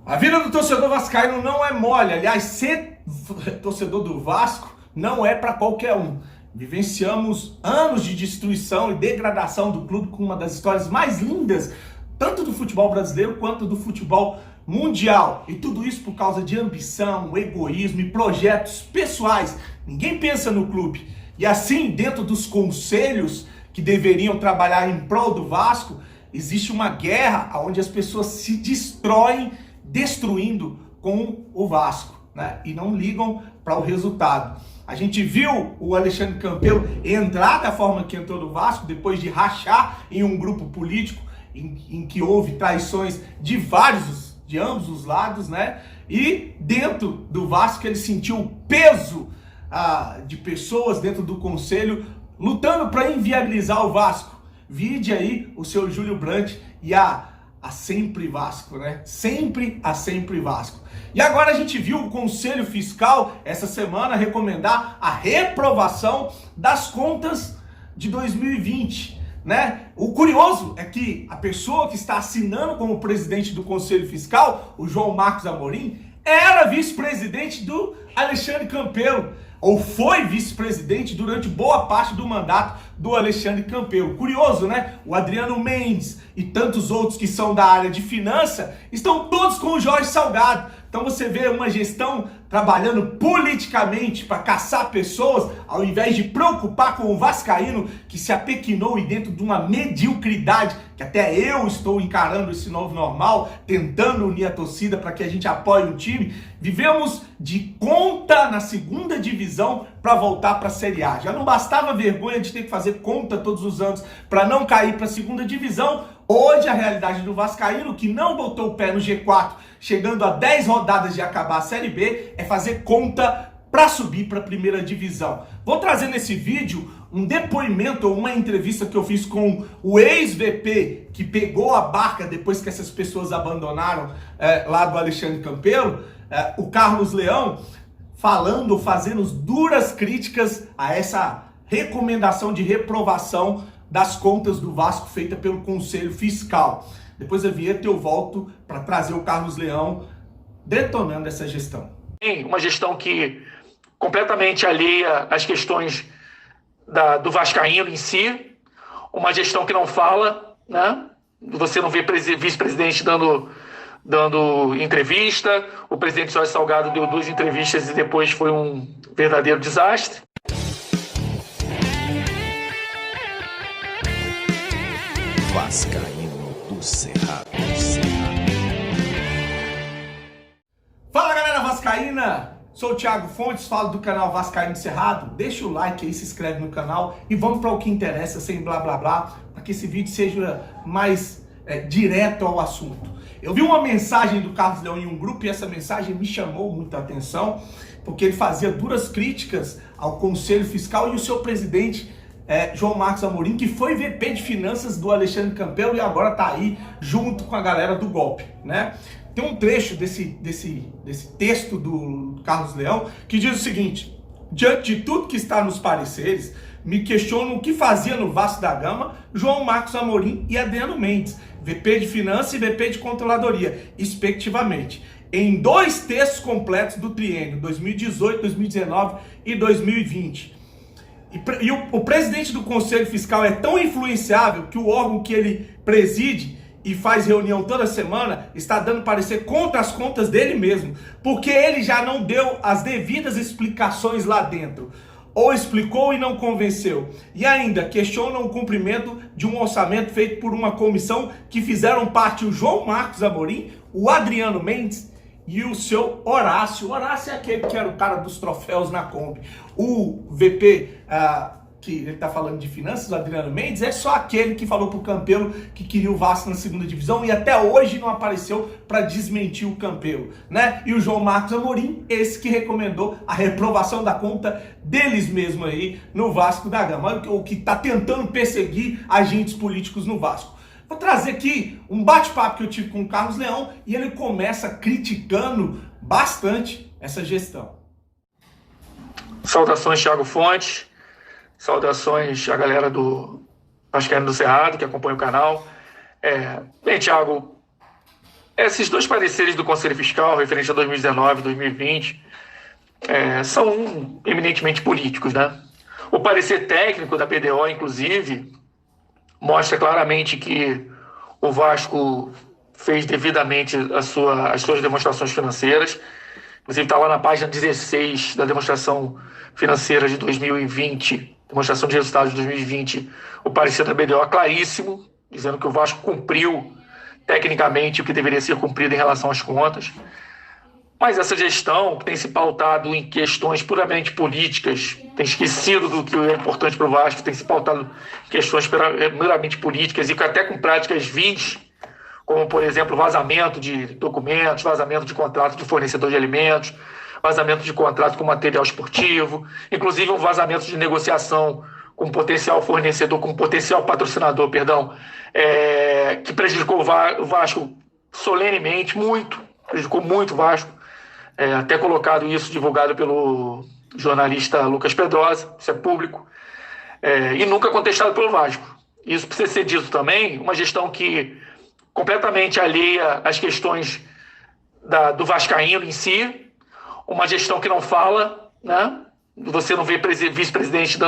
A vida do torcedor vascaíno não é mole. Aliás, ser torcedor do Vasco não é para qualquer um. Vivenciamos anos de destruição e degradação do clube com uma das histórias mais lindas, tanto do futebol brasileiro quanto do futebol mundial. E tudo isso por causa de ambição, egoísmo e projetos pessoais. Ninguém pensa no clube. E assim, dentro dos conselhos que deveriam trabalhar em prol do Vasco, existe uma guerra onde as pessoas se destroem, destruindo com o Vasco, né? E não ligam para o resultado. A gente viu o Alexandre Campelo entrar da forma que entrou no Vasco, depois de rachar em um grupo político em que houve traições de ambos os lados, né? E dentro do Vasco ele sentiu o peso de pessoas dentro do conselho lutando para inviabilizar o Vasco. Vide aí o seu Júlio Brandt e a Sempre Vasco, né? Sempre Vasco. E agora a gente viu o Conselho Fiscal essa semana recomendar a reprovação das contas de 2020, né? O curioso é que a pessoa que está assinando como presidente do Conselho Fiscal, o João Marcos Amorim, era vice-presidente do Alexandre Campelo, ou foi vice-presidente durante boa parte do mandato do Alexandre Campelo. Curioso, né? O Adriano Mendes e tantos outros que são da área de finança estão todos com o Jorge Salgado. Então você vê uma gestão trabalhando politicamente para caçar pessoas, ao invés de preocupar com o vascaíno que se apequinou e dentro de uma mediocridade, que até eu estou encarando esse novo normal, tentando unir a torcida para que a gente apoie o time. Vivemos de conta na segunda divisão para voltar para a Série A. Já não bastava a vergonha de ter que fazer conta todos os anos para não cair para a segunda divisão. Hoje a realidade do vascaíno, que não botou o pé no G4, chegando a 10 rodadas de acabar a Série B, é fazer conta para subir para a primeira divisão. Vou trazer nesse vídeo um depoimento ou uma entrevista que eu fiz com o ex-VP que pegou a barca depois que essas pessoas abandonaram lá do Alexandre Campelo, o Carlos Leão, fazendo duras críticas a essa recomendação de reprovação das contas do Vasco feita pelo Conselho Fiscal. Depois da vinheta eu volto para trazer o Carlos Leão detonando essa gestão. Uma gestão que completamente alheia às questões do vascaíno em si, uma gestão que não fala, né? Você não vê vice-presidente dando entrevista, o presidente Jorge Salgado deu 2 entrevistas e depois foi um verdadeiro desastre. Vascaíno do Cerrado. Fala galera vascaína, sou o Thiago Fontes, falo do canal Vascaíno do Cerrado. Deixa o like aí, se inscreve no canal e vamos para o que interessa, sem blá blá blá, para que esse vídeo seja mais direto ao assunto. Eu vi uma mensagem do Carlos Leão em um grupo e essa mensagem me chamou muita atenção, porque ele fazia duras críticas ao Conselho Fiscal e o seu presidente João Marcos Amorim, que foi VP de Finanças do Alexandre Campelo e agora tá aí junto com a galera do golpe, né? Tem um trecho desse texto do Carlos Leão que diz o seguinte: diante de tudo que está nos pareceres, me questiono o que fazia no Vasco da Gama João Marcos Amorim e Adriano Mendes, VP de Finanças e VP de Controladoria, respectivamente, em 2 textos completos do triênio 2018, 2019 e 2020. E o presidente do Conselho Fiscal é tão influenciável que o órgão que ele preside e faz reunião toda semana está dando parecer contra as contas dele mesmo, porque ele já não deu as devidas explicações lá dentro, ou explicou e não convenceu, e ainda questiona o cumprimento de um orçamento feito por uma comissão que fizeram parte o João Marcos Amorim, o Adriano Mendes e o seu Horácio. O Horácio é aquele que era o cara dos troféus na Kombi. O VP, que ele está falando de finanças, o Adriano Mendes, é só aquele que falou pro Campelo que queria o Vasco na segunda divisão e até hoje não apareceu para desmentir o Campelo, né? E o João Marcos Amorim, esse que recomendou a reprovação da conta deles mesmo aí no Vasco da Gama, o que está tentando perseguir agentes políticos no Vasco. Vou trazer aqui um bate-papo que eu tive com o Carlos Leão e ele começa criticando bastante essa gestão. Saudações, Thiago Fontes. Saudações à galera do Vascaíno do Cerrado, que acompanha o canal. Bem, Thiago, Esses dois pareceres do Conselho Fiscal, referente a 2019 e 2020, são eminentemente políticos, né? O parecer técnico da BDO, inclusive, mostra claramente que o Vasco fez devidamente as suas demonstrações financeiras. Inclusive está lá na página 16 da demonstração financeira de 2020, demonstração de resultados de 2020, o parecer da BDO é claríssimo, dizendo que o Vasco cumpriu tecnicamente o que deveria ser cumprido em relação às contas. Mas essa gestão, que tem se pautado em questões puramente políticas, tem esquecido do que é importante para o Vasco, tem se pautado em questões puramente políticas e até com práticas vis, como, por exemplo, vazamento de documentos, vazamento de contrato de fornecedor de alimentos, vazamento de contrato com material esportivo, inclusive um vazamento de negociação com potencial fornecedor, com potencial patrocinador, que prejudicou o Vasco solenemente, prejudicou muito o Vasco, até colocado isso, divulgado pelo jornalista Lucas Pedrosa, isso é público, e nunca contestado pelo Vasco. Isso precisa ser dito também, uma gestão que completamente alheia às questões do vascaíno em si, uma gestão que não fala, né? Você não vê vice-presidente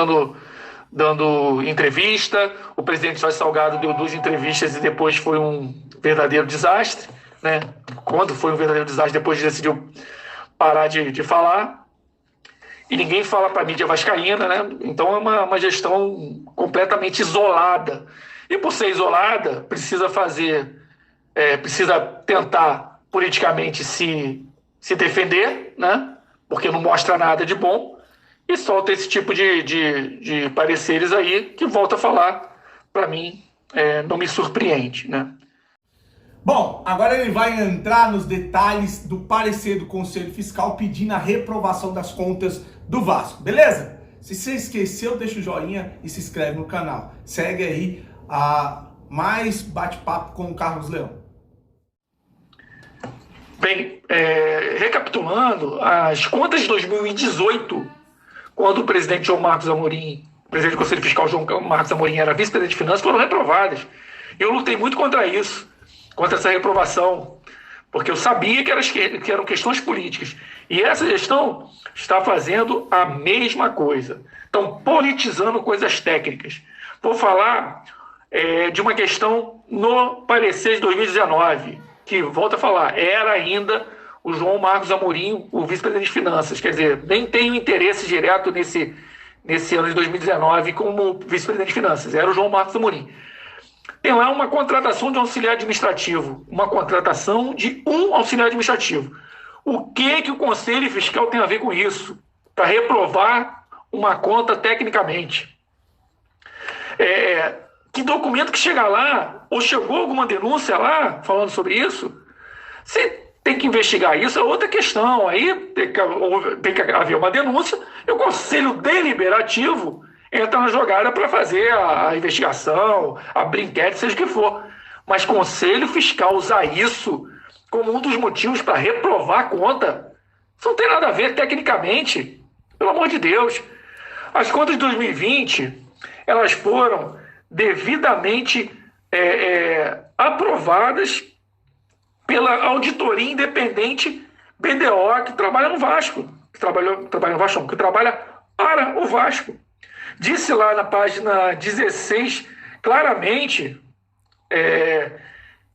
dando entrevista, o presidente Jorge Salgado deu 2 entrevistas e depois foi um verdadeiro desastre, né? Quando foi um verdadeiro desastre, depois decidiu parar de falar, e ninguém fala para a mídia vascaína, né? Então é uma gestão completamente isolada, e por ser isolada, precisa tentar politicamente se defender, né? Porque não mostra nada de bom, e solta esse tipo de pareceres aí, que, volta a falar, para mim, não me surpreende, né? Bom, agora ele vai entrar nos detalhes do parecer do Conselho Fiscal pedindo a reprovação das contas do Vasco, beleza? Se você esqueceu, deixa o joinha e se inscreve no canal. Segue aí a mais bate-papo com o Carlos Leão. Bem, recapitulando, as contas de 2018, quando o presidente João Marcos Amorim, o presidente do Conselho Fiscal João Marcos Amorim era vice-presidente de Finanças, foram reprovadas. Eu lutei muito contra isso, contra essa reprovação, porque eu sabia que eram questões políticas. E essa gestão está fazendo a mesma coisa. Estão politizando coisas técnicas. Vou falar de uma questão no parecer de 2019, que, volto a falar, era ainda o João Marcos Amorim, o vice-presidente de Finanças. Quer dizer, nem tenho interesse direto nesse ano de 2019 como vice-presidente de Finanças. Era o João Marcos Amorim. Tem lá uma contratação de auxiliar administrativo. Uma contratação de um auxiliar administrativo. O que o Conselho Fiscal tem a ver com isso? Para reprovar uma conta tecnicamente. Que documento que chega lá, ou chegou alguma denúncia lá falando sobre isso? Você tem que investigar isso, é outra questão. Aí tem que haver uma denúncia e o Conselho Deliberativo entra na jogada para fazer a investigação, a enquete, seja o que for. Mas Conselho Fiscal usar isso como um dos motivos para reprovar a conta, isso não tem nada a ver tecnicamente, pelo amor de Deus. As contas de 2020, elas foram devidamente aprovadas pela auditoria independente BDO, que trabalha no Vasco, que trabalha para o Vasco. Disse lá na página 16 claramente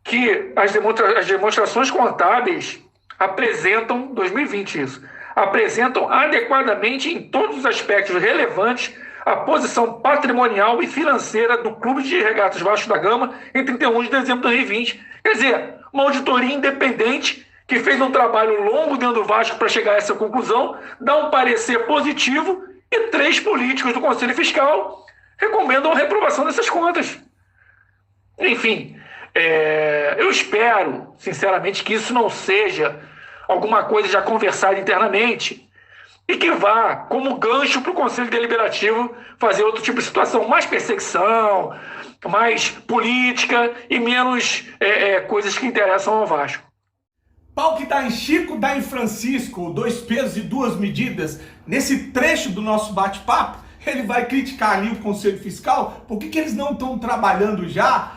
que as demonstrações contábeis apresentam, 2020 isso, apresentam adequadamente em todos os aspectos relevantes a posição patrimonial e financeira do Clube de Regatas Vasco da Gama em 31 de dezembro de 2020. Quer dizer, uma auditoria independente que fez um trabalho longo dentro do Vasco para chegar a essa conclusão, dá um parecer positivo e 3 políticos do Conselho Fiscal recomendam a reprovação dessas contas. Enfim, eu espero, sinceramente, que isso não seja alguma coisa já conversada internamente e que vá como gancho para o Conselho Deliberativo fazer outro tipo de situação, mais perseguição, mais política e menos coisas que interessam ao Vasco. Pau que dá em Chico, dá em Francisco, 2 pesos e 2 medidas. Nesse trecho do nosso bate-papo, ele vai criticar ali o Conselho Fiscal, por que eles não estão trabalhando já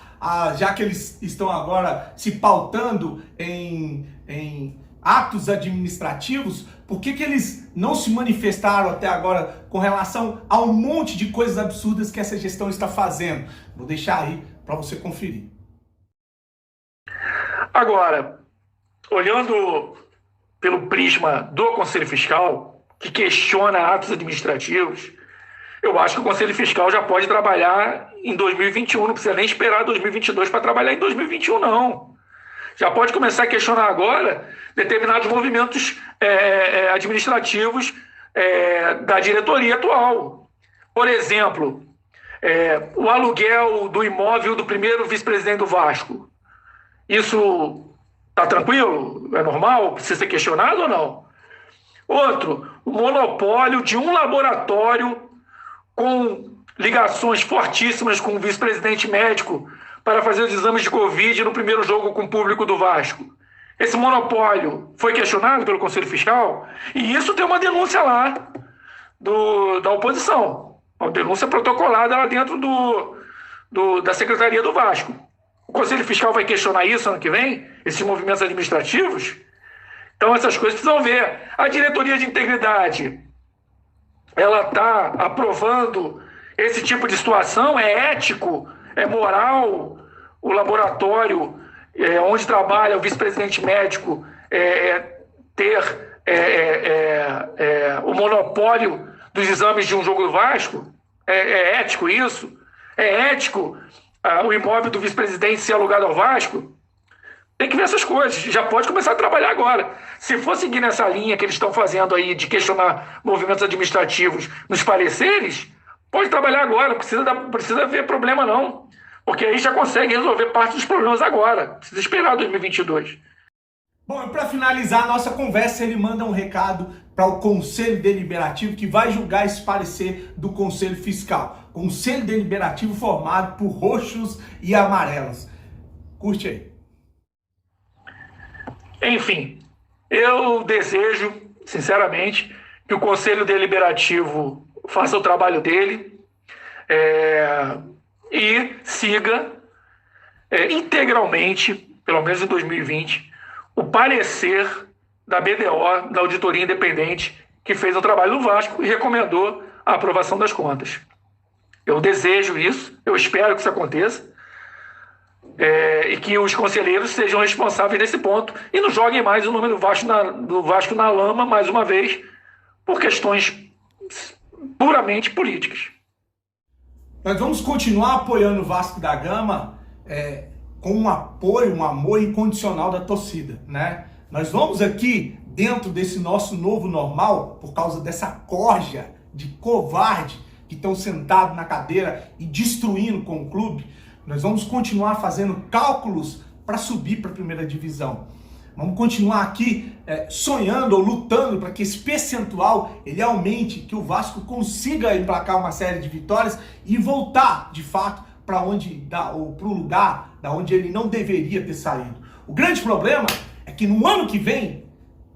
já que eles estão agora se pautando em atos administrativos, por que eles não se manifestaram até agora com relação a um monte de coisas absurdas que essa gestão está fazendo? Vou deixar aí para você conferir. Agora, olhando pelo prisma do Conselho Fiscal, que questiona atos administrativos, eu acho que o Conselho Fiscal já pode trabalhar em 2021, não precisa nem esperar 2022 para trabalhar em 2021, não. Já pode começar a questionar agora determinados movimentos administrativos da diretoria atual. Por exemplo, o aluguel do imóvel do primeiro vice-presidente do Vasco. Isso está tranquilo? É normal? Precisa ser questionado ou não? Outro, o monopólio de um laboratório com ligações fortíssimas com o vice-presidente médico para fazer os exames de Covid no primeiro jogo com o público do Vasco. Esse monopólio foi questionado pelo Conselho Fiscal e isso tem uma denúncia lá da oposição. Uma denúncia protocolada lá dentro da Secretaria do Vasco. O Conselho Fiscal vai questionar isso ano que vem? Esses movimentos administrativos? Então essas coisas precisam ver. A diretoria de integridade, ela está aprovando esse tipo de situação? É ético? É moral? O laboratório onde trabalha o vice-presidente médico ter o monopólio dos exames de um jogo do Vasco? É ético isso? É ético o imóvel do vice-presidente ser alugado ao Vasco? Tem que ver essas coisas. Já pode começar a trabalhar agora. Se for seguir nessa linha que eles estão fazendo aí de questionar movimentos administrativos nos pareceres, pode trabalhar agora. Não precisa ver problema não. Porque aí já consegue resolver parte dos problemas agora. Precisa esperar 2022. Bom, e para finalizar a nossa conversa, ele manda um recado para o Conselho Deliberativo que vai julgar esse parecer do Conselho Fiscal. Conselho Deliberativo formado por roxos e amarelos. Curte aí. Enfim, eu desejo, sinceramente, que o Conselho Deliberativo faça o trabalho dele e siga integralmente, pelo menos em 2020, o parecer da BDO, da Auditoria Independente, que fez o trabalho do Vasco e recomendou a aprovação das contas. Eu desejo isso, eu espero que isso aconteça, e que os conselheiros sejam responsáveis nesse ponto e não joguem mais o nome do Vasco na lama, mais uma vez, por questões puramente políticas. Nós vamos continuar apoiando o Vasco da Gama com um apoio, um amor incondicional da torcida, né? Nós vamos aqui, dentro desse nosso novo normal, por causa dessa corja de covarde que estão sentados na cadeira e destruindo com o clube, nós vamos continuar fazendo cálculos para subir para a primeira divisão. Vamos continuar aqui sonhando ou lutando para que esse percentual ele aumente, que o Vasco consiga emplacar uma série de vitórias e voltar, de fato, para o lugar da onde ele não deveria ter saído. O grande problema é que no ano que vem,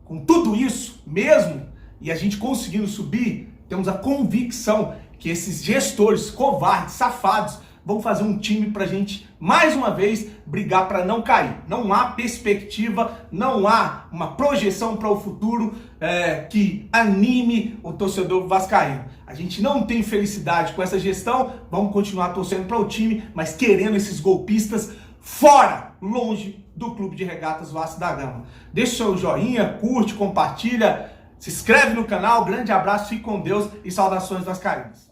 com tudo isso mesmo, e a gente conseguindo subir, temos a convicção que esses gestores covardes, safados, vão fazer um time pra gente, mais uma vez, brigar para não cair. Não há perspectiva, não há uma projeção para o futuro que anime o torcedor vascaíno. A gente não tem felicidade com essa gestão, vamos continuar torcendo para o time, mas querendo esses golpistas fora, longe do Clube de Regatas Vasco da Gama. Deixa o seu joinha, curte, compartilha, se inscreve no canal, grande abraço, fique com Deus e saudações vascaínas.